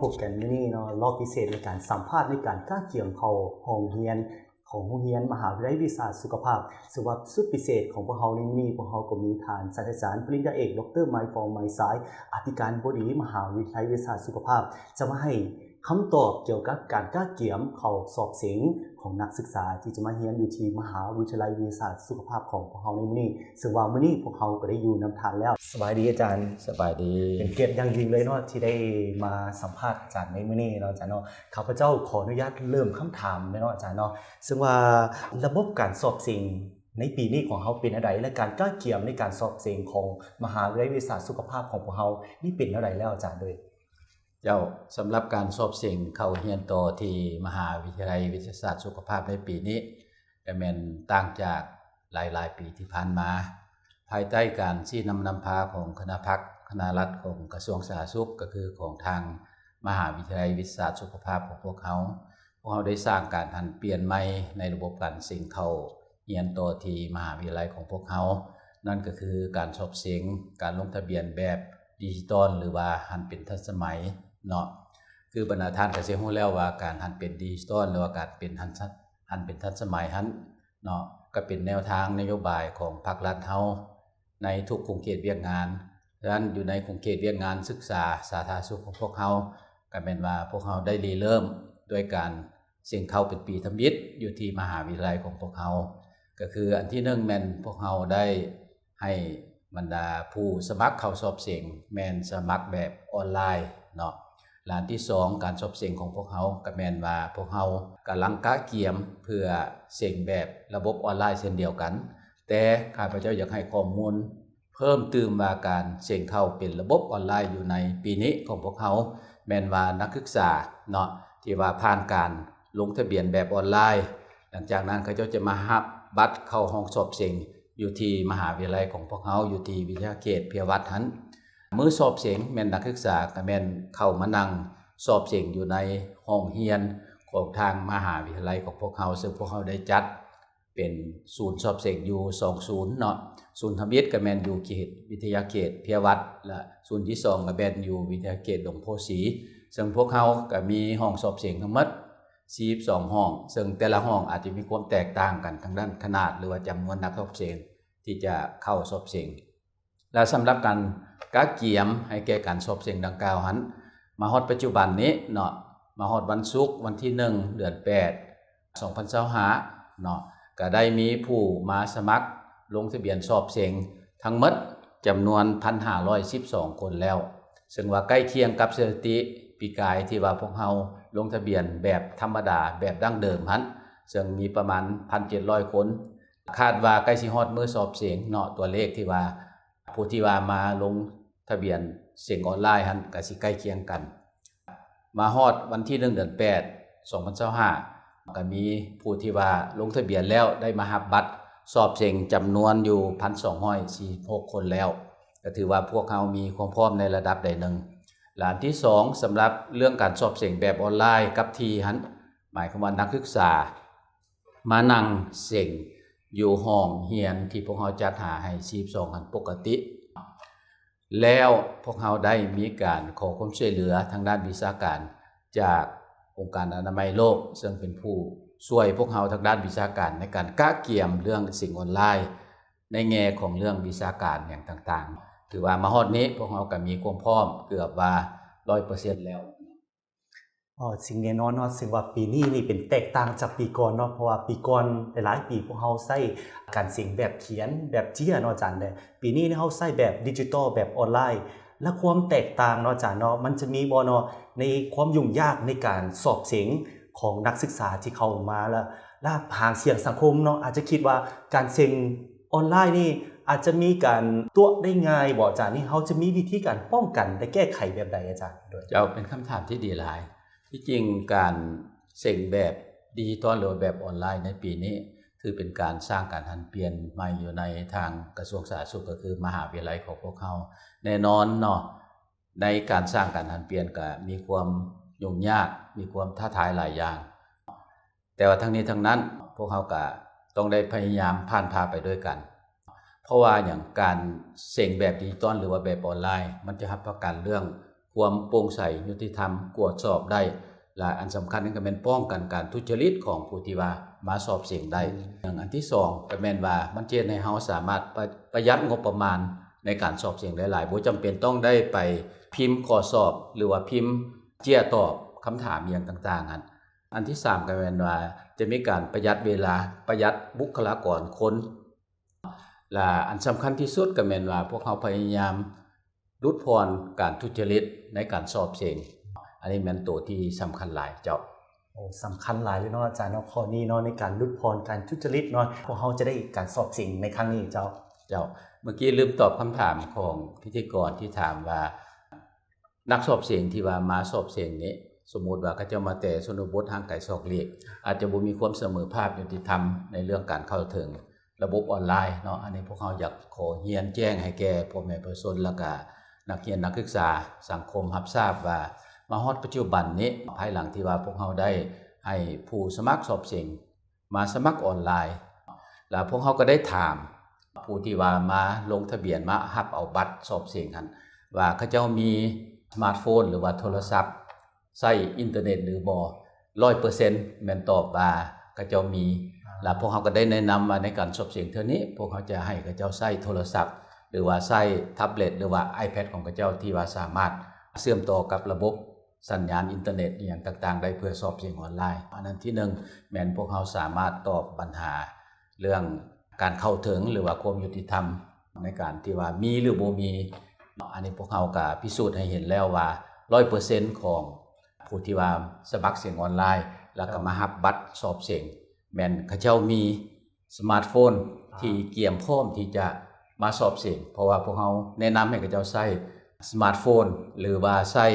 พบกันมื้อนี้เนาะรอบพิเศษในการสัมภาษณ์ในการก้าเกี่ยมเข้าห้องเรียนของโรงเรียนมหาวิทยาลัยวิชาสุขภาพสำหรับสุดพิเศษของพวกเราในมื้อนี้พวกเราก็มีท่านศาสตราจารย์ปริญญาเอกดร.ไมค์ฟองไมค์สายอธิการบดีมหาวิทยาลัยวิชาสุขภาพจะมาให้คำตอบเกี่ยวกับการก้าเกี่ยมเข้าสอบเสียงของนักศึกษาที่จะมาเรียนอยู่ที่มหาวิทยาลัยวิชาสุขภาพของพวกเราในมื้อนี้ซึ่งว่ามื้อนี้พวกเราก็ได้อยู่นำทางแล้วสบายดีอาจารย์สบายดีเป็นเกียรติอย่างยิ่งเลยเนาะที่ได้มาสัมภาษณ์อาจารย์ในมื้อนี้เนาะอาจารย์เนาะข้าพเจ้าขออนุญาตเริ่มคำถามเลยเนาะอาจารย์เนาะซึ่งว่าระบบการสอบสิ่งในปีนี้ของเฮาเป็นอะไรและการก้าเกี่ยมในการสอบสิ่งของมหาวิทยาลัยวิชาสุขภาพของพวกเฮานี่เป็นอะไรแล้วอาจารย์โดยเจ้าสำหรับการสอบสิ่งเข้าเรียนต่อที่มหาวิทยาลัยวิทยาศาสตร์สุขภาพในปีนี้ก็แม่นต่างจากหลายปีที่ผ่านมาภายใต้การชี้นำพาของคณะพรรคคณะรัฐของกระทรวงสาธารณสุขก็คือของทางมหาวิทยาลัยวิทยาศาสตร์สุขภาพของพวกเขาได้สร้างการหันเปลี่ยนใหม่ในระบบการสิ่งเข้าเรียนต่อที่มหาวิทยาลัยของพวกเขานั่นก็คือการสอบเสียงการลงทะเบียนแบบดิจิตอลหรือว่าหันเป็นทันสมัยเนาะคือบรรดาท่านก็สิรู้แล้วว่าการหันเป็นดิจิตอลหรือว่าการเป็นหันเป็นทันสมัยหันเนาะก็เป็นแนวทางนโยบายของภาครัฐเฮาในทุกโครงเขตเวียกงานดังนั้นอยู่ในโครงเขตเวียกงานศึกษาสาธารณสุขของพวกเฮาก็แม่นว่าพวกเฮาได้เริ่มด้วยการเสี่ยงเข้าเป็นปีทำอิฐอยู่ที่มหาวิทยาลัยของพวกเฮาก็คืออันที่1แม่นพวกเฮาได้ให้บรรดาผู้สมัครเข้าสอบเสียงแม่นสมัครแบบออนไลน์เนาะอันที่2การสอบเสียงของพวกเฮาก็แม่นว่าพวกเฮากำลังกะเกียมเพื่อเสียงแบบระบบออนไลน์เช่นเดียวกันแต่ข้าพเจ้าอยากให้ข้อมูลเพิ่มเติมว่าการเสียงเข้าเป็นระบบออนไลน์อยู่ในปีนี้ของพวกเฮาแม่นว่านักศึกษาเนาะที่ว่าผ่านการลงทะเบียนแบบออนไลน์หลังจากนั้นเขาจะมารับบัตรเข้าห้องสอบเสียงอยู่ที่มหาวิทยาลัยของพวกเฮาอยู่ที่วิทยาเขตเพียวัฒน์หันมื้อสอบเสียงแม่นนักศึกษาก็แม่นเข้ามานั่งสอบเสียงอยู่ในห้องเรียนของทางมหาวิทยาลัยของพวกเฮาซึ่งพวกเฮาได้จัดเป็นศูนย์สอบเสียงอยู่2ศูนย์เนาะศูนย์ทำอิฐก็แม่นอยู่เขตวิทยาเขตเพียวัฒน์และศูนย์ที่2ก็แม่นอยู่วิทยาเขตหลวงโพสีซึ่งพวกเฮาก็มีห้องสอบเสียงทั้งหมด42ห้องซึ่งแต่ละห้องอาจจะมีความแตกต่างกันทางด้านขนาดหรือว่าจำนวนนักสอบเสียงที่จะเข้าสอบเสียงและสำหรับการกะเกียมให้แก่การสอบเสียงดังกล่าวหันมาฮอดปัจจุบันนี้เนาะมาฮอดวันศุกร์วันที่1เดือน8 2025เนาะก็ได้มีผู้มาสมัครลงทะเบียนสอบเสียงทั้งหมดจำนวน 1,512 คนแล้วซึ่งว่าใกล้เคียงกับสถิติปีกายที่ว่าพวกเฮาลงทะเบียนแบบธรรมดาแบบดั้งเดิมหันซึ่งมีประมาณ 1,700 คนคาดว่าใกล้สิฮอดมื้อสอบเสียงเนาะตัวเลขที่ว่าผู้ที่ว่ามาลงทะเบียนเสียงออนไลน์หันก็สิใกล้เคียงกันมาฮอดวันที่1เดือน8 2025ก็มีผู้ที่ว่าลงทะเบียนแล้วได้มารับบัตรสอบเสียงจำนวนอยู่ 1,246 คนแล้วก็ถือว่าพวกเขามีความพร้อมในระดับใดหนึ่งอันที่2สำหรับเรื่องการสอบเสียงแบบออนไลน์กับที่หันหมายความว่านักศึกษามานั่งเสียงอยู่ห้องเรียนที่พวกเขาจัดหาให้42หันปกติแล้วพวกเขาได้มีการขอความช่วยเหลือทางด้านวิชาการจากองค์การอนามัยโลกซึ่งเป็นผู้ช่วยพวกเขาทางด้านวิชาการในการกะเกี่ยมเรื่องสิ่งออนไลน์ในแง่ของเรื่องวิชาการอย่างต่างๆถือว่ามาฮอดนี้พวกเขาก็มีความพร้อมเกือบว่า 100% แล้วสิ่งแน่นอนเนาะซึ่งว่าปีนี้นี่เป็นแตกต่างจากปีก่อนเนาะเพราะว่าปีก่อนหลายๆปีพวกเฮาใช้การเสียงแบบเขียนแบบเจียเนาะอาจารย์เด้ปีนี้เฮาใช้แบบดิจิทัลแบบออนไลน์และความแตกต่างเนาะอาจารย์เนาะมันจะมีบ่เนาะในความยุ่งยากในการสอบเสียงของนักศึกษาที่เข้ามาและห่างเสียงสังคมเนาะอาจจะคิดว่าการเสียงออนไลน์นี่อาจจะมีการตัวได้ง่ายบ่อาจารย์นี่เฮาจะมีวิธีการป้องกันและแก้ไขแบบใดอาจารย์โดยจะเป็นคำถามที่ดีหลายที่จริงการเสี่ยงแบบดิจิตอลหรือแบบออนไลน์ในปีนี้คือเป็นการสร้างการหันเปลี่ยนใหม่อยู่ในทางกระทรวงสาธารณสุขก็คือมหาวิทยาลัยของพวกเขาแน่นอนเนาะในการสร้างการหันเปลี่ยนก็มีความยุ่งยากมีความท้าทายหลายอย่างแต่ว่าทั้งนี้ทั้งนั้นพวกเขาก็ต้องได้พยายามผ่านพาไปด้วยกันเพราะว่าอย่างการเสี่ยงแบบดิจิตอลหรือว่าแบบออนไลน์มันจะรับประกันเรื่อง ความโปร่งใสยุติธรรมตรวจสอบได้และอันสำคัญนั่นก็แม่นป้องกันการทุจริตของผู้ที่ว่ามาสอบเสียงได้อย่างอันที่2ก็แม่นว่ามันเฮ็ดให้เฮาสามารถประหยัดงบประมาณในการสอบเสียงได้หลายบ่จำเป็นต้องได้ไปพิมพ์ข้อสอบหรือว่าพิมพ์เจี้ยตอบคำถามอย่างต่างๆอันที่3ก็แม่นว่าจะมีการประหยัดเวลาประหยัดบุคลากรคนและอันสำคัญที่สุดก็แม่นว่าพวกเขาพยายามลดพรการทุจริตในการสอบเสียงอันนี้แม่นตัวที่สำคัญหลายเจ้าโอ้สำคัญหลายเลยเนาะอาจารย์เนาะข้อนี้เนาะในการลดพรการทุจริตเนาะพวกเขาจะได้การสอบเสียงในครั้งนี้เจ้าเมื่อกี้ลืมตอบคำถามของพิธีกรที่ถามว่านักสอบเสียงที่ว่ามาสอบเสียงนี้สมมุติว่าเขาเจ้ามาแต่ชนบททางไกลซอกเลียกอาจจะบ่มีความเสมอภาคยุติธรรมในเรื่องการเข้าถึงระบบออนไลน์เนาะอันนี้พวกเขาอยากขอเรียนแจ้งให้แก่พ่อแม่ประชาชนแล้วก็นักเรียนนักศึกษาสังคมรับทราบว่ามาฮอดปัจจุบันนี้ภายหลังที่ว่าพวกเขาได้ให้ผู้สมัครสอบเสียงมาสมัครออนไลน์แล้วพวกเขาก็ได้ถามผู้ที่ว่ามาลงทะเบียนมารับเอาบัตรสอบเสียงกันว่าเขาเจ้ามีสมาร์ทโฟนหรือว่าโทรศัพท์ใช้อินเทอร์เน็ตหรือบ่ 100% แม่นตอบว่าเขาเจ้ามีแล้วพวกเขาก็ได้แนะนำว่าในการสอบเสียงเทื่อนี้พวกเขาจะให้เขาเจ้าใช้โทรศัพท์หรือว่าใช้แท็บเล็ตหรือว่า iPad ของเขาเจ้าที่ว่าสามารถเชื่อมต่อกับระบบสัญญาณอินเทอร์เน็ตอย่างต่างๆได้เพื่อสอบเสียงออนไลน์อันนั้นที่1แม่นพวกเขาสามารถตอบปัญหาเรื่องการเข้าถึงหรือว่าความยุติธรรมในการที่ว่ามีหรือบ่มีอันนี้พวกเขาก็พิสูจน์ให้เห็นแล้วว่า 100% ของผู้ที่ว่าสมัครเสียงออนไลน์แล้วก็มารับบัตรสอบเสียงแม่นเขาเจ้ามีสมาร์ทโฟนที่เตรียมพร้อมที่จะมาสอบเสียงเพราะว่าพวกเขาแนะนำให้เขาเจ้าใช้สมาร์ทโฟนหรือว่าใช้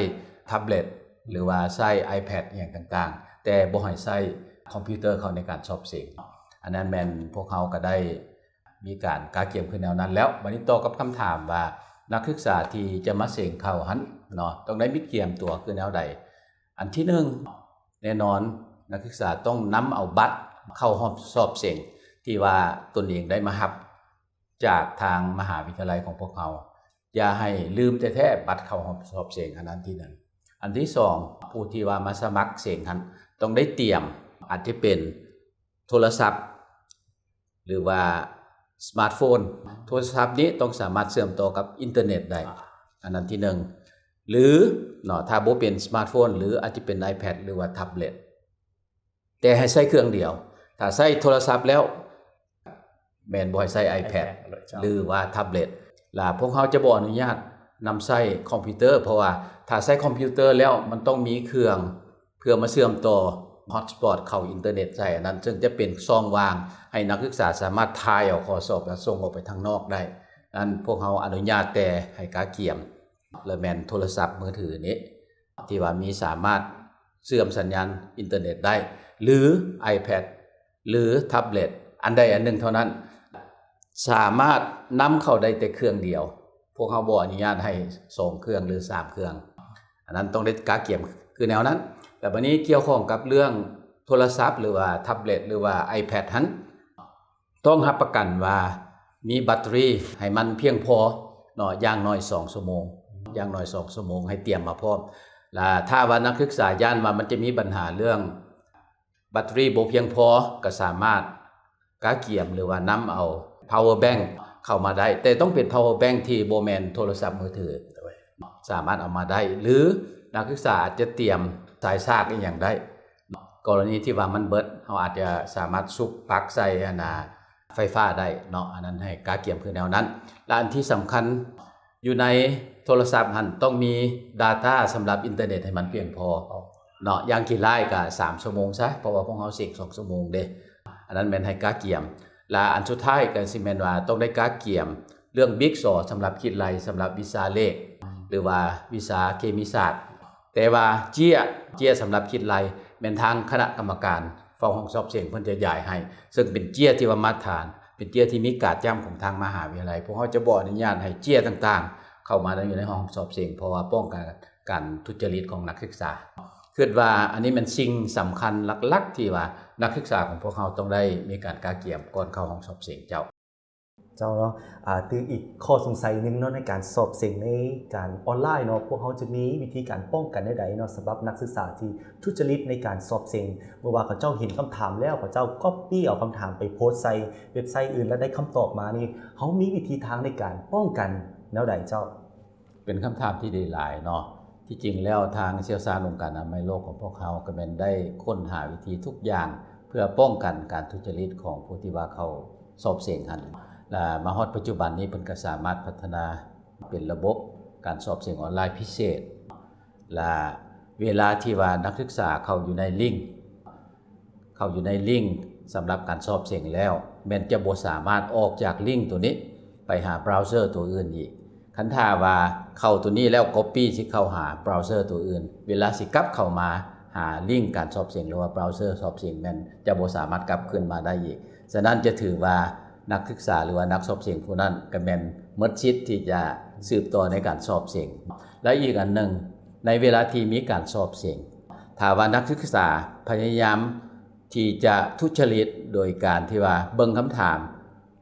แท็บเล็ตหรือว่าใช้ iPad อย่างต่างๆแต่บ่ให้ใช้คอมพิวเตอร์เขาในการสอบเสียงอันนั้นแม่นพวกเขาก็ได้มีการกาเกียมขึ้นแนวนั้นแล้วบัดนี้ต่อกับคำถามว่านักศึกษาที่จะมาเสียงเข้าหันเนาะต้องได้มีเกียมตัวคือแนวใดอันที่1แน่นอนนักศึกษาต้องนำเอาบัตรเข้าห้องสอบเสียงที่ว่าตนเองได้มารับจากทางมหาวิทยาลัยของพวกเขาอย่าให้ลืมแท้ๆบัตรเข้าห้องสอบเสียงอันนั้นที่1อันที่2ผู้ที่ว่ามาสมัครเสียงหันต้องได้เตรียมอาจจะเป็นโทรศัพท์หรือว่าสมาร์ทโฟนโทรศัพท์นี้ต้องสามารถเชื่อมต่อกับอินเทอร์เน็ตได้อันนั้นที่1หรือเนาะถ้าบ่เป็นสมาร์ทโฟนหรืออาจจะเป็น iPad หรือว่าแท็บเล็ตแต่ให้ใช้เครื่องเดียวถ้าใช้โทรศัพท์แล้วแม่นบ่ให้ใช้ iPad หรือว่าแท็บเล็ตล่ะพวกเขาจะบ่อนุญาตนำใช้คอมพิวเตอร์เพราะว่าถ้าใช้คอมพิวเตอร์แล้วมันต้องมีเครื่องเพื่อมาเชื่อมต่อฮอตสปอตเข้าอินเทอร์เน็ตใส่อันนั้นซึ่งจะเป็นช่องว่างให้นักศึกษาสามารถถ่ายเอาข้อสอบแล้วส่งออกไปทางนอกได้นั้นพวกเขาอนุญาตแต่ให้กาเกียมและแม่นโทรศัพท์มือถือนี้ที่ว่ามีสามารถเชื่อมสัญญาณอินเทอร์เน็ตได้หรือ iPad หรือแท็บเล็ตอันใดอันหนึ่งเท่านั้นสามารถนำเข้าได้แต่เครื่องเดียวพวกเขาบ่อนุญาตให้2เครื่องหรือ3เครื่องอันนั้นต้องได้กาเกียมคือแนวนั้นแต่บัดนี้เกี่ยวข้องกับเรื่องโทรศัพท์หรือว่าแท็บเล็ตหรือว่า iPad หันต้องรับประกันว่ามีแบตเตอรี่ให้มันเพียงพอเนาะอย่างน้อย2ชั่วโมงอย่างน้อย2ชั่วโมงให้เตรียมมาพร้อมและถ้าว่านักศึกษาย่านว่ามันจะมีปัญหาเรื่องแบตเตอรี่บ่เพียงพอก็สามารถกาเกียมหรือว่านำเอา power bank เข้ามาได้แต่ต้องเป็น power bank ที่บ่แม่นโทรศัพท์มือถือสามารถเอามาได้หรือนักศึกษาอาจจะเตรียมสายชาร์จอีกอย่างได้กรณีที่ว่ามันเบิดเราอาจจะสามารถซุกปลั๊กใส่ไฟฟ้าได้เนาะอันนั้นให้กาเกียมคือแนวนั้นและอันที่สำคัญอยู่ในโทรศัพท์หันต้องมี data สำหรับอินเทอร์เน็ตให้มันเพียงพอเนาะอย่างกี่ไลน์ก็3ชั่วโมงซะเพราะว่าพวกเราเสก2ชั่วโมงเด้อันนั้นแม่นให้กาเกียมและอันสุดท้ายก็สิแม่นว่าต้องได้กาเกียมเรื่อง Big 2สำหรับคิดไลน์สำหรับวิชาเลขหรือว่าวิชาเคมีศาสตร์แต่ว่าเจี้ยสำหรับคิดไลน์แม่นทางคณะกรรมการเฝ้าห้องสอบเสียงเพิ่นจะย้ายให้ซึ่งเป็นเจี้ยที่ว่ามาตรฐานเป็นเจี้ยที่มีการจ้ำของทางมหาวิทยาลัยพวกเขาจะบ่อนุญาตให้เจี้ยต่างๆเข้ามาอยู่ในห้องสอบเสียงเพราะว่าป้องกันการทุจริตของนักศึกษาคิดว่าอันนี้มันสิ่งสำคัญหลักๆที่ว่านักศึกษาของพวกเขาต้องได้มีการกาเกียมก่อนเข้าห้องสอบเสียงเจ้า เจ้าเนาะตื้ออีกข้อสงสัยหนึงเนาะในการสอบเสียงในการออนไลน์เนาะพวกเขาจะมีวิธีการป้องกันใดๆเนาะสำหรับนักศึกษาที่ทุจริตในการสอบเสียงเมื่อว่าเขาเจ้าเห็นคำถามแล้วเขาเจ้าก๊อปปี้เอาคำถามไปโพสต์ใส่เว็บไซต์อื่นแล้วได้คำตอบมานี่เขามีวิธีทางในการป้องกันแนวใดเจ้าเป็นคำถามที่ดีหลายเนาะที่จริงแล้วทางเชี่ยวชาญองค์การอนามัยโลกของพวกเขาก็เป็นได้ค้นหาวิธีทุกอย่างเพื่อป้องกันการทุจริตของผู้ที่ว่าเขาสอบเสียงหันและมาฮอดปัจจุบันนี้เพิ่นก็สามารถพัฒนาเป็นระบบการสอบเสียงออนไลน์พิเศษและเวลาที่ว่านักศึกษาเข้าอยู่ในลิงก์สำหรับการสอบเสียงแล้วแม้นจะบ่สามารถออกจากลิงก์ตัวนี้ไปหาเบราว์เซอร์ตัวอื่นอีกคันถ้าว่าเข้าตัวนี้แล้ว copy สิเข้าหาเบราว์เซอร์ตัวอื่นเวลาสิกลับเข้ามาหาลิงก์การสอบเสียงหรือว่าเบราว์เซอร์สอบเสียงแม่นจะบ่สามารถกลับขึ้นมาได้อีกฉะนั้นจะถือว่านักศึกษาหรือว่านักสอบเสียงผู้นั้นก็แม่นหมดสิทธิ์ที่จะสืบต่อในการสอบเสียงและอีกอันหนึ่งในเวลาที่มีการสอบเสียงถ้าว่านักศึกษาพยายามที่จะทุจริตโดยการที่ว่าเบิ่งคำถาม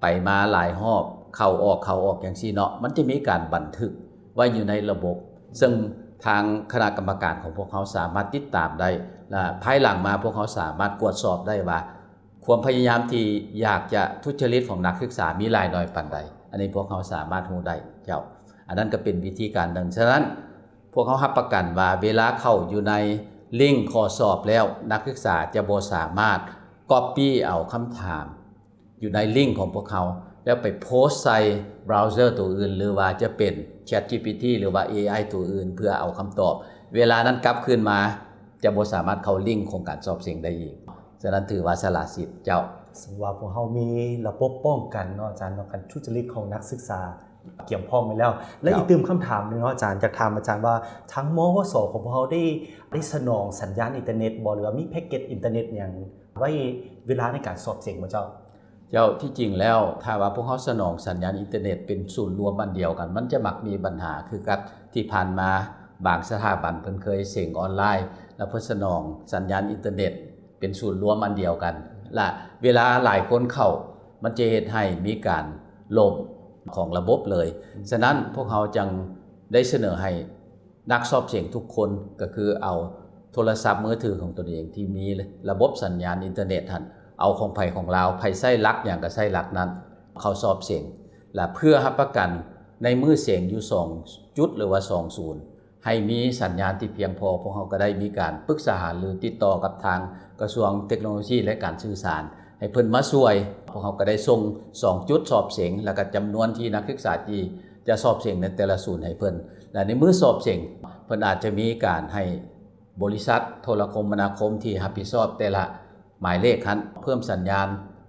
ไปมาหลายรอบเข้าออกอย่างซี่เนาะมันจะมีการบันทึกไว้อยู่ในระบบซึ่งทางคณะกรรมการของพวกเขาสามารถติดตามได้และภายหลังมาพวกเขาสามารถตรวจสอบได้ว่าความพยายามที่อยากจะทุจริตของนักศึกษามีหลายน้อยปานใดอันนี้พวกเขาสามารถรู้ได้เจ้าอันนั้นก็เป็นวิธีการหนึ่งฉะนั้นพวกเขารับประกันว่าเวลาเข้าอยู่ในลิงก์ข้อสอบแล้วนักศึกษาจะบ่สามารถก๊อปปี้เอาคำถามอยู่ในลิงก์ของพวกเขาแล้วไปโพสต์ใส่เบราว์เซอร์ตัวอื่นหรือว่าจะเป็น ChatGPT หรือว่า AI ตัวอื่นเพื่อเอาคำตอบเวลานั้นกลับคืนมาจะบ่สามารถเข้าลิงก์ของการสอบเสียงได้อีกฉะนั้นถือว่าสละสิทธิ์เจ้าสำหรับพวกเขามีระบบป้องกันเนาะอาจารย์เนาะการทุจริตของนักศึกษาเกี่ยวข้องไปแล้วและอีกคำถามนึงเนาะอาจารย์จะถามอาจารย์ว่าทั้งมวสของพวกเขาได้สนองสัญญาณอินเทอร์เน็ตบ่หรือว่ามีแพ็กเกจอินเทอร์เน็ตอย่างไว้เวลาในการสอบเสียงบ่เจ้าที่จริงแล้วถ้าว่าพวกเขาสนองสัญญาณอินเทอร์เน็ตเป็นศูนย์รวมอันเดียวกันมันจะมักมีปัญหาคือกับที่ผ่านมาบางสถาบันเพิ่นเคยเสียงออนไลน์แล้วเพิ่นสนองสัญญาณอินเทอร์เน็ตเป็นศูนย์รวมอันเดียวกันและเวลาหลายคนเข้ามันจะเฮ็ดให้มีการล่มของระบบเลยฉะนั้นพวกเขาจึงได้เสนอให้นักสอบเสียงทุกคนก็คือเอาโทรศัพท์มือถือของตนเองที่มีระบบสัญญาณอินเทอร์เน็ตหั่นเอาของไผของเราไผใช้หลักอย่างก็ใช้หลักนั้นเขาสอบเสียงและเพื่อรับประกันในมือเสียงอยู่2จุดหรือว่า2ศูนย์ให้มีสัญญาณที่เพียงพอพวกเขาก็ได้มีการปรึกษาหารือติดต่อกับทางกระทรวงเทคโนโลยีและการสื่อสารให้เพิ่นมาช่วยพวกเขาก็ได้ส่ง2จุดสอบเสียงแล้วก็จำนวนที่นักศึกษาที่จะสอบเสียงในแต่ละศูนย์ให้เพิ่นและในมือสอบเสียงเพิ่นอาจจะมีการให้บริษัทโทรคมนาคมที่รับผิดชอบแต่ละหมายเลขนั้นเพิ่มสัญญาณ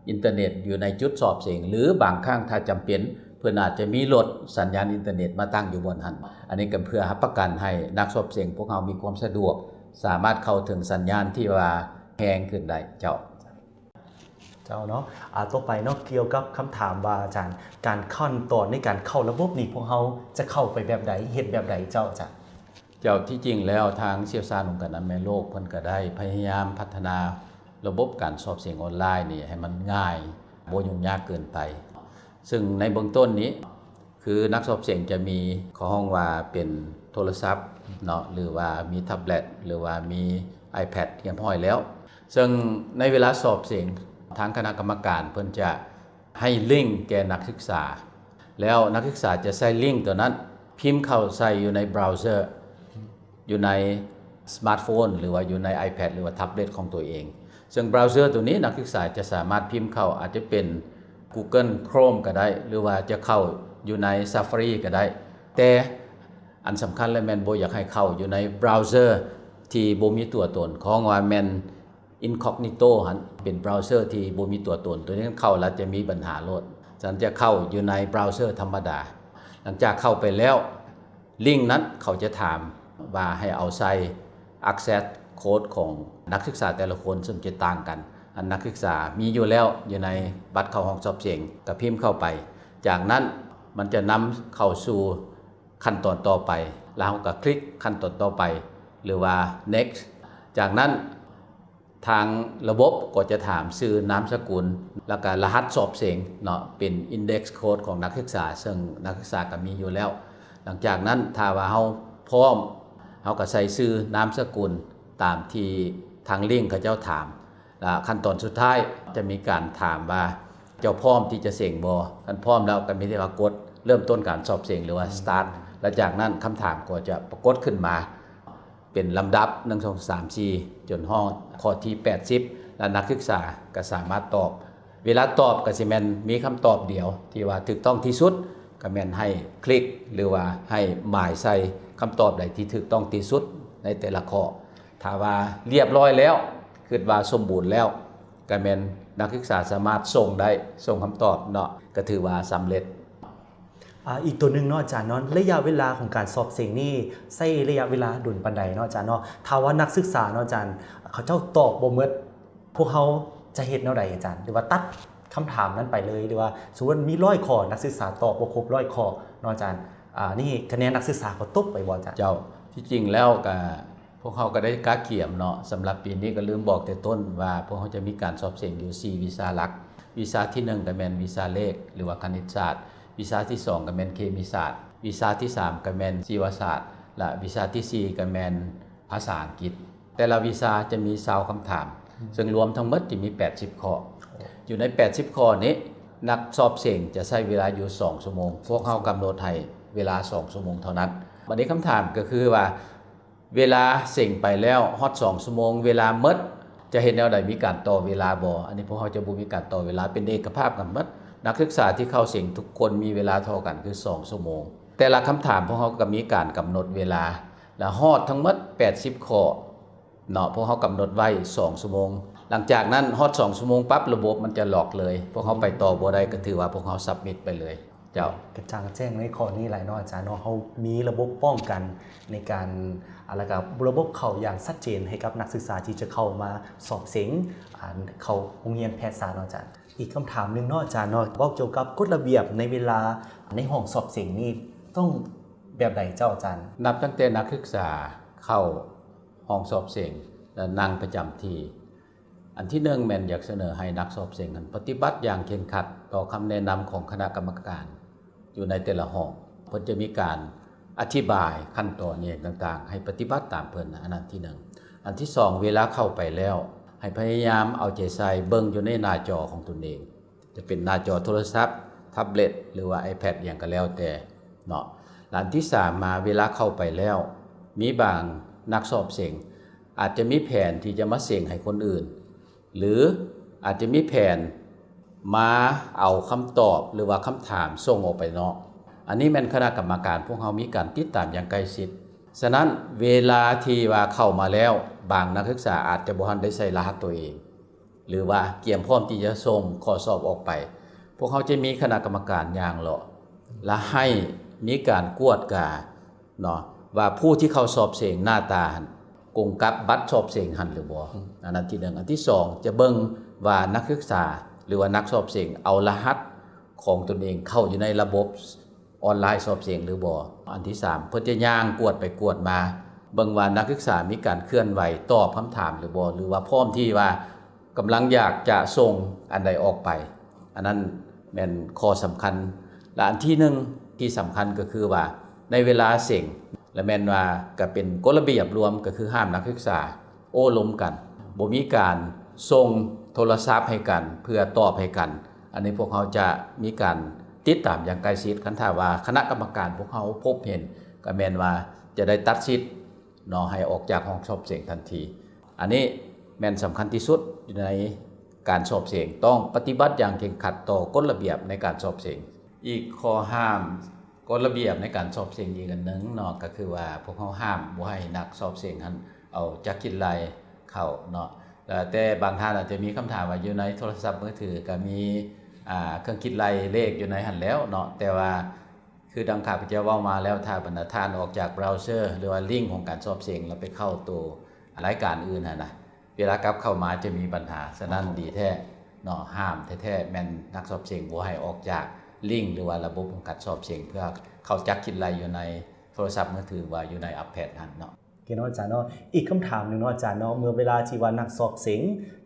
อินเทอร์เน็ตอยู่ในจุดสอบเสียงหรือบางครั้งถ้าจำเป็นเพิ่นอาจจะมีรถสัญญาณอินเทอร์เน็ตมาตั้งอยู่บนหันอันนี้ก็เพื่อรับประกันให้นักสอบเสียงพวกเรามีความสะดวกสามารถเข้าถึงสัญญาณที่ว่าแพงขึ้นได้เจ้าเนาะต่อไปเนาะเกี่ยวกับคำถามว่าอาจารย์การขั้นตอนในการเข้าระบบนี้พวกเราจะเข้าไปแบบใดเฮ็ดแบบใดเจ้าอาจารย์ที่จริงแล้วทางเชี่ยวชาญองค์การอนามัยโลกเพิ่นก็ได้พยายามพัฒนาระบบการสอบเสียงออนไลน์นี่ให้มันง่ายบ่ยุ่งยากเกินไปซึ่งในเบื้องต้นนี้คือนักสอบเสียงจะมีข้อห้องว่าเป็นโทรศัพท์เนาะหรือว่ามีแท็บเล็ตหรือว่ามี iPad เรียบร้อยแล้วซึ่งในเวลาสอบเสียงทางคณะกรรมการเพิ่นจะให้ลิงก์แก่นักศึกษาแล้วนักศึกษาจะใช้ลิงก์ตัวนั้นพิมพ์เข้าใส่อยู่ในเบราว์เซอร์อยู่ในสมาร์ทโฟนหรือว่าอยู่ใน iPad หรือว่าแท็บเล็ตของตัวเองซึ่งเบราว์เซอร์ตัวนี้นักศึกษาจะสามารถพิมพ์เข้าอาจจะเป็น Google Chrome ก็ได้หรือว่าจะเข้าอยู่ใน Safari ก็ได้แต่อันสำคัญเลยแม่นบ่อยากให้เข้าอยู่ในเบราว์เซอร์ที่บ่มีตัวตนของว่าแม่น Incognito หั่นเป็นเบราว์เซอร์ที่บ่มีตัวตนตัวนี้เข้าแล้วจะมีปัญหาโลดฉะนั้นจะเข้าอยู่ในเบราว์เซอร์ธรรมดาหลังจากเข้าไปแล้วลิงก์นั้นเขาจะถามว่าให้เอาใส่ access code ของนักศึกษาแต่ละคนซึ่งจะต่างกันอันนักศึกษามีอยู่แล้วอยู่ในบัตรเข้าห้องสอบเสียงก็พิมพ์เข้าไปจากนั้นมันจะนำเข้าสู่ขั้นตอนต่อไปแล้วก็คลิกขั้นตอนต่อไปหรือว่า next จากนั้น ทางระบบก็จะถามชื่อนามสกุลแล้วก็รหัสสอบเสียงเนาะเป็น index code ของนักศึกษาซึ่งนักศึกษาก็มีอยู่แล้วหลังจากนั้นถ้าว่าเฮาพร้อมเฮาก็ใส่ชื่อนามสกุลตามที่ทางลิงก์เขาเจ้าถามแล้วขั้นตอนสุดท้ายจะมีการถามว่าเจ้าพร้อมที่จะเสี่ยงบ่คันพร้อมแล้วก็มีที่ว่ากดเริ่มต้นการสอบเสียงหรือว่า start และจากนั้นคำถามก็จะปรากฏขึ้นมาเป็นลำดับ1 2 3 4จนห้องข้อที่80และนักศึกษาก็สามารถตอบเวลาตอบก็สิแม่นมีคำตอบเดียวที่ว่าถูกต้องที่สุดก็แม่นให้คลิกหรือว่าให้หมายใส่คำตอบใดที่ถูกต้องที่สุดในแต่ละข้อถ้าว่าเรียบร้อยแล้วคิดว่าสมบูรณ์แล้วก็แม่นนักศึกษาสามารถส่งได้ส่งคำตอบเนาะก็ถือว่าสำเร็จอีกตัวหนึ่งเนาะอาจารย์เนาะระยะเวลาของการสอบเสียงนี่ใช้ระยะเวลาดุลปานใดเนาะอาจารย์เนาะถ้าว่านักศึกษาเนาะอาจารย์เขาเจ้าตอบบ่หมดพวกเขาจะเฮ็ดแนวใดอาจารย์หรือว่าตัดคำถามนั้นไปเลยหรือว่าสมมุติมี100ข้อนักศึกษาตอบบ่ครบ100ข้อเนาะอาจารย์นี่คะแนนนักศึกษาก็ตกไปบ่อาจารย์เจ้าที่จริงแล้วก็พวกเขาก็ได้กาเขียมเนาะสำหรับปีนี้ก็ลืมบอกแต่ต้นว่าพวกเขาจะมีการสอบเสียงอยู่4วีซ่าหลักวีซ่าที่1ก็แม่นวีซ่าเลขหรือว่าคณิตศาสตร์วีซ่าที่2ก็แม่นเคมีศาสตร์วีซ่าที่3ก็แม่นชีวศาสตร์และวีซ่าที่4ก็แม่นภาษาอังกฤษแต่ละวีซ่าจะมี20คำถามซึ่งรวมทั้งหมดจะมี80ข้ออยู่ใน80ข้อนี้นักสอบเสียงจะใช้เวลาอยู่2ชั่วโมงพวกเขากำหนดให้เวลา2ชั่วโมงเท่านั้นวันนี้คำถามก็คือว่าเวลาเสียงไปแล้วฮอด2ชั่วโมงเวลาหมดจะเห็นแนวใดมีการต่อเวลาบ่อันนี้พวกเขาจะบ่มีการต่อเวลาเป็นเอกภาพกันหมดนักศึกษาที่เข้าเสียงทุกคนมีเวลาเท่ากันคือ2ชั่วโมงแต่ละคำถามพวกเขาก็มีการกำหนดเวลาและฮอดทั้งหมด80ข้อเนาะพวกเขากำหนดไว้2ชั่วโมงหลังจากนั้นฮอด2ชั่วโมงปั๊บระบบมันจะหลอกเลยพวกเขาไปต่อบ่ได้ก็ถือว่าพวกเขาซับมิตไปเลยเจ้ากระจ่างแจ้งในข้อนี้หลายเนาะอาจารย์เนาะเขามีระบบป้องกันในการอะไรกับระบบเข้าอย่างชัดเจนให้กับนักศึกษาที่จะเข้ามาสอบเสียงเข้าโรงเรียนแพทยศาสตร์เนาะอาจารย์อีกคำถามนึงเนาะอาจารย์เนาะบอกเกี่ยวกับกฎระเบียบในเวลาในห้องสอบเสียงนี่ต้องแบบใดเจ้าอาจารย์นับตั้งแต่นักศึกษาเข้าห้องสอบเสียงและนั่งประจำที่อันที่1แม่นอยากเสนอให้นักสอบเสียงปฏิบัติอย่างเคร่งครัดต่อคำแนะนำของคณะกรรมการอยู่ในแต่ละห้องเพิ่นจะมีการอธิบายขั้นตอนนี้ต่างๆให้ปฏิบัติตามเพิ่นอันนั้นที่1อันที่2เวลาเข้าไปแล้วให้พยายามเอาใจใส่เบิ่งอยู่ในหน้าจอของตนเองจะเป็นหน้าจอโทรศัพท์แท็บเล็ตหรือว่า iPad อย่างก็แล้วแต่เนาะอันที่3มาเวลาเข้าไปแล้วมีบางนักสอบเสียงอาจจะมีแผนที่จะมาเสี่ยงให้คนอื่นหรืออาจจะมีแผนมาเอาคำตอบหรือว่าคำถามส่งออกไปนอกอันนี้แม่นคณะกรรมการพวกเขามีการติดตามอย่างใกล้ชิดฉะนั้นเวลาที่ว่าเข้ามาแล้วบางนักศึกษาอาจจะบ่ทันได้ใส่รหัสตัวเองหรือว่าเตรียมพร้อมที่จะส่งข้อสอบออกไปพวกเขาจะมีคณะกรรมการอย่างเลาะและให้มีการกวดกาเนาะว่าผู้ที่เข้าสอบเสียงหน้าตากงกับบัตรสอบเสียงหันหรือบ่อันนั้นที่1อันที่2จะเบิ่งว่านักศึกษาหรือว่านักสอบเสียงเอารหัสของตนเองเข้าอยู่ในระบบออนไลน์สอบเสียงหรือบ่อันที่3เพิ่นจะย่างกวดไปกวดมาเบิ่งว่านักศึกษามีการเคลื่อนไหวตอบคำถามหรือบ่หรือว่าพร้อมที่ว่ากำลังอยากจะส่งอันใดออกไปอันนั้นแม่นข้อสำคัญและอันที่1ที่สำคัญก็คือว่าในเวลาเสียงและแม่นว่าก็เป็นกฎระเบียบรวมก็คือห้ามนักศึกษาโอ้ล้มกันบ่มีการส่งโทรศัพท์ให้กันเพื่อตอบให้กันอันนี้พวกเขาจะมีการติดตามอย่างใกล้ชิดคันถ้าว่าคณะกรรมการพวกเขาพบเห็นก็แม่นว่าจะได้ตัดสิทธิ์เนาะให้ออกจากห้องสอบเสียงทันทีอันนี้แม่นสำคัญที่สุดในการสอบเสียงต้องปฏิบัติอย่างเคร่งครัดต่อกฎระเบียบในการสอบเสียงอีกข้อห้ามกฎระเบียบในการสอบเสียงอีกอันนึงเนาะก็คือว่าพวกเขาห้ามบ่ให้นักสอบเสียงหันเอาจักรคิดไลเข้าเนาะแต่บางท่านอาจจะมีคำถามว่าอยู่ในโทรศัพท์มือถือก็มีเครื่องคิดไลเลขอยู่ในหันแล้วเนาะแต่ว่าคือดังข้าพเจ้าเว้ามาแล้วถ้าบรรดาท่านออกจากเบราว์เซอร์หรือว่าลิงก์ของการสอบเสียงแล้วไปเข้าตัวรายการอื่นนะเวลากลับเข้ามาจะมีปัญหาฉะนั้นดีแท้เนาะห้ามแท้ๆแม่นนักสอบเสียงบ่ให้ออกจากลิงก์หรือว่าระบบของการสอบเสียงเพื่อเข้าจักคิดไลอยู่ในโทรศัพท์มือถือว่าอยู่ในiPad นั่นเนาะ เนาะอาจารย์เนาะอีกคำถามหนึงเนาะอาจารย์เนาะเมื่อเวลาที่ว่านักสอบเสียง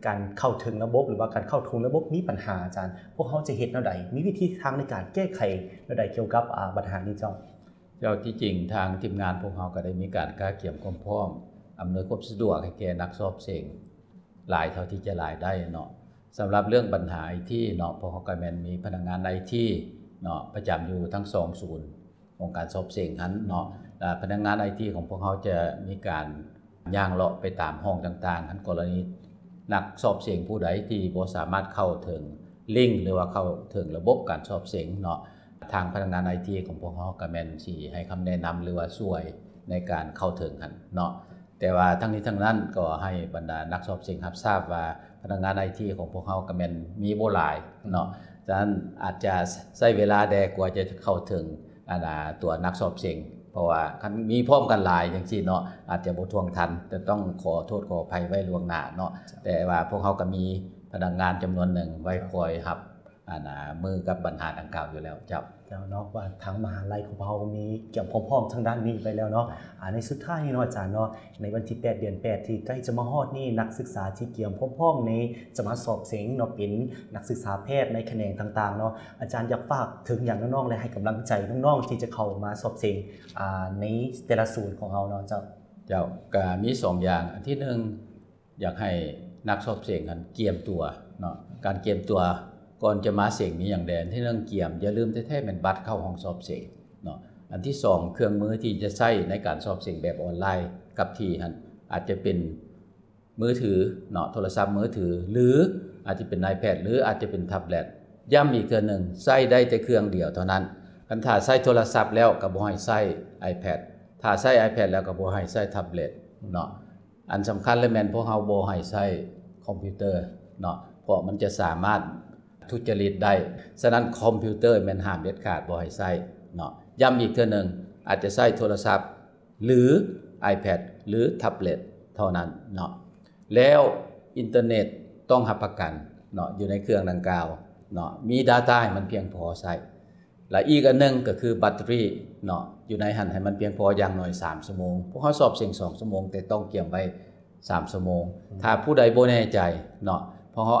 การเข้าถึงระบบหรือว่าการเข้าถึงระบบมีปัญหาอาจารย์พวกเขาจะเฮ็ดแนวใดมีวิธีทางในการแก้ไขแนวใดเกี่ยวกับปัญหานี้เจ้าที่จริงทางทีมงานพวกเราก็ได้มีการเตรียมความพร้อมอำนวยความสะดวกให้แก่นักสอบเสียงหลายเท่าที่จะหลายได้เนาะสำหรับเรื่องปัญหาที่เนาะพวกเราก็แม่นมีพนักงานITเนาะประจำอยู่ทั้ง2ศูนย์ของการสอบเสียงนั้นเนาะพนักงาน IT ของพวกเขาจะมีการย่างเลาะไปตามห้องต่างๆทั้งกรณีนักสอบเสียงผู้ใดที่บ่สามารถเข้าถึงลิงก์หรือว่าเข้าถึงระบบการสอบเสียงเนาะทางพนักงาน IT ของพวกเราก็แม่นสิให้คำแนะนำหรือว่าช่วยในการเข้าถึงกันเนาะแต่ว่าทั้งนี้ทั้งนั้นก็ให้บรรดานักสอบเสียงรับทราบว่าพนักงาน IT ของพวกเราก็แม่นมีบ่หลายเนาะฉะนั้นอาจจะใช้เวลาแดกว่าจะเข้าถึงตัวนักสอบเสียงเพราะว่าคันมีพร้อมกันหลายจังซี่เนาะอาจจะบ่ทวงทันแต่ต้องขอโทษขออภัยไว้ล่วงหน้าเนาะแต่ว่าพวกเขาก็มีพนักงานจำนวนหนึ่งไว้คอยรับมือกับปัญหาดังกล่าวอยู่แล้วเจ้าเนาะว่าทางมหาลัยของเรามีเกี่ยวพร้อมๆทางด้านนี้ไปแล้วเนาะในสุดท้ายเนาะอาจารย์เนาะในวันที่8เดือน8ที่ใกล้จะมาฮอดนี่นักศึกษาที่เกี่ยวพร้อมๆนี้จะมาสอบเสียงเนาะเป็นนักศึกษาแพทย์ในแขนงต่างๆเนาะอาจารย์อยากฝากถึงอย่างน้องๆและให้กำลังใจน้องๆที่จะเข้ามาสอบเสียงในแต่ละศูนย์ของเราเนาะเจ้าก็มี2อย่างอันที่1อยากให้นักสอบเสียงกันเตรียมตัวเนาะการเตรียมตัวก่อนจะมาเสียงมีอย่างแดนที่เรื่องเกี่ยมอย่าลืมแท้ๆเป็นบัตรเข้าห้องสอบเสียงเนาะอันที่2เครื่องมือที่จะใช้ในการสอบเสียงแบบออนไลน์กับที่อาจจะเป็นมือถือเนาะโทรศัพท์มือถือหรืออาจจะเป็น iPad หรืออาจจะเป็นแท็บเล็ตย้ำอีกเทื่อนึงใช้ได้แต่เครื่องเดียวเท่านั้นคันถ้าใช้โทรศัพท์แล้วก็บ่ให้ใช้ iPad ถ้าใช้ iPad แล้วก็บ่ให้ใช้แท็บเล็ตเนาะอันสำคัญเลยแม่นพวกเฮาบ่ให้ใช้คอมพิวเตอร์เนาะเพราะมันจะสามารถทุจริตได้ฉะนั้นคอมพิวเตอร์แม่นห้ามเด็ดขาดบ่ให้ใช้เนาะย้ำอีกเทื่อนึงอาจจะใช้โทรศัพท์หรือ iPad หรือแท็บเล็ตเท่านั้นเนาะแล้วอินเทอร์เน็ตต้องรับประกันเนาะอยู่ในเครื่องดังกล่าวเนาะมี data ให้มันเพียงพอใช้และอีกอันนึงก็คือแบตเตอรี่เนาะอยู่ในหันให้มันเพียงพออย่างน้อย3ชั่วโมงพวกเฮาสอบเสียง2ชั่วโมงแต่ต้องเก็บไว้3ชั่วโมงถ้าผู้ใดบ่แน่ใจเนาะพอเขา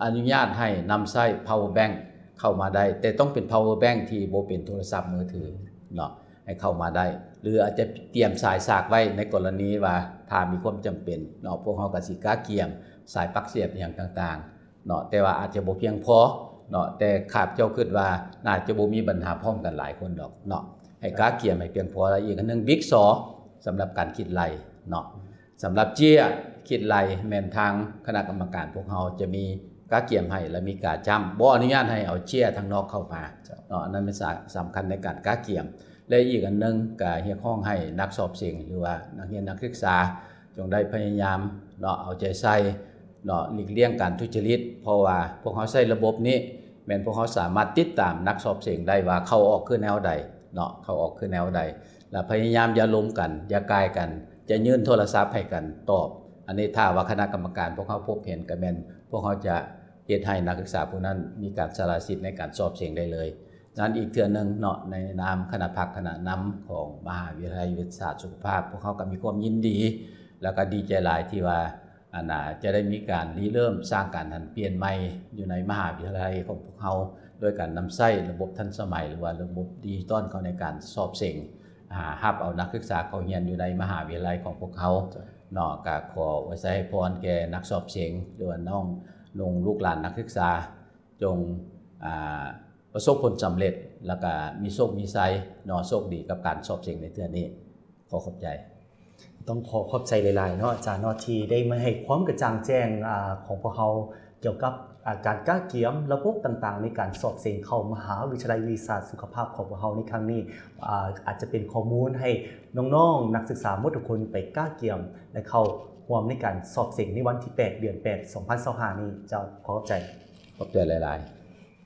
อนุญาตให้นำใช้ power bank เข้ามาได้แต่ต้องเป็น power bank ที่บ่เป็นโทรศัพท์มือถือเนาะให้เข้ามาได้หรืออาจจะเตรียมสายสากไว้ในกรณีว่าถ้ามีความจำเป็นเนาะพวกเขาก็สิกาเกียมสายปลั๊กเสียบอย่างต่างๆเนาะแต่ว่าอาจจะบ่เพียงพอเนาะแต่ข้าพเจ้าคิดว่าน่าจะบ่มีปัญหาพร้อมกันหลายคนดอกเนาะให้กาเกียมให้เพียงพอแล้วอีกอันนึงบิ๊กซอสำหรับการคิดไล่เนาะสำหรับเจี้ยคิดไล่แม่นทางคณะกรรมการพวกเราจะมีกาเกียมให้และมีกาจ้ำบ่อนุญาตให้เอาเจี้ยทางนอกเข้ามาเนาะอันนั้นเป็นสำคัญในการกาเกียมและอีกอันนึงก็เรียกร้องให้นักสอบเสียงหรือว่านักเรียนนักศึกษาจงได้พยายามเนาะเอาใจใส่เนาะหลีกเลี่ยงการทุจริตเพราะว่าพวกเขาใช้ระบบนี้แม่นพวกเขาสามารถติดตามนักสอบเสียงได้ว่าเข้าออกคือแนวใดเนาะเข้าออกคือแนวใดและพยายามอย่าล้มกันอย่ากายกันจะยื่นโทรศัพท์ให้กันตอบอันนี้ถ้าว่าคณะกรรมการพวกเขาพบเห็นก็แม่นพวกเขาจะเฮ็ดให้นักศึกษาผู้นั้นมีการสละสิทธิ์ในการสอบเสียงได้เลยนั้นอีกเทื่อนึงเนาะในนามคณะพักคณะนำของมหาวิทยาลัยวิทยาศาสตร์สุขภาพพวกเขาก็มีความยินดีแล้วก็ดีใจหลายที่ว่าจะได้มีการริเริ่มสร้างการเปลี่ยนใหม่อยู่ในมหาวิทยาลัยของพวกเขาโดยการนำใช้ระบบทันสมัยหรือว่าระบบดิจิตอลเข้าในการสอบเสียงรับเอานักศึกษาเข้าเรียนอยู่ในมหาวิทยาลัยของพวกเขาเนาะก็ขอไว้ใช้พรแก่นักสอบเสียงหรือว่าน้องลูกหลานนักศึกษาจงประสบผลสำเร็จแล้วก็มีโชคมีชัยเนาะโชคดีกับการสอบเสียงในเทื่อนี้ขอขอบใจต้องขอขอบใจหลายๆเนาะอาจารย์เนาะที่ได้มาให้ความกระจ่างแจ้งของพวกเราเกี่ยวกับการก้าเกียมระบบต่างๆในการสอบเสียงเข้ามหาวิทยาลัยวิทยาศาสตร์สุขภาพของพวกเราในครั้งนี้อาจจะเป็นข้อมูลให้น้องๆนักศึกษาหมดทุกคนไปก้าเกียมและเข้าร่วมในการสอบเสียงในวันที่8เดือน8 2025นี้เจ้าขอขอบใจหลายๆ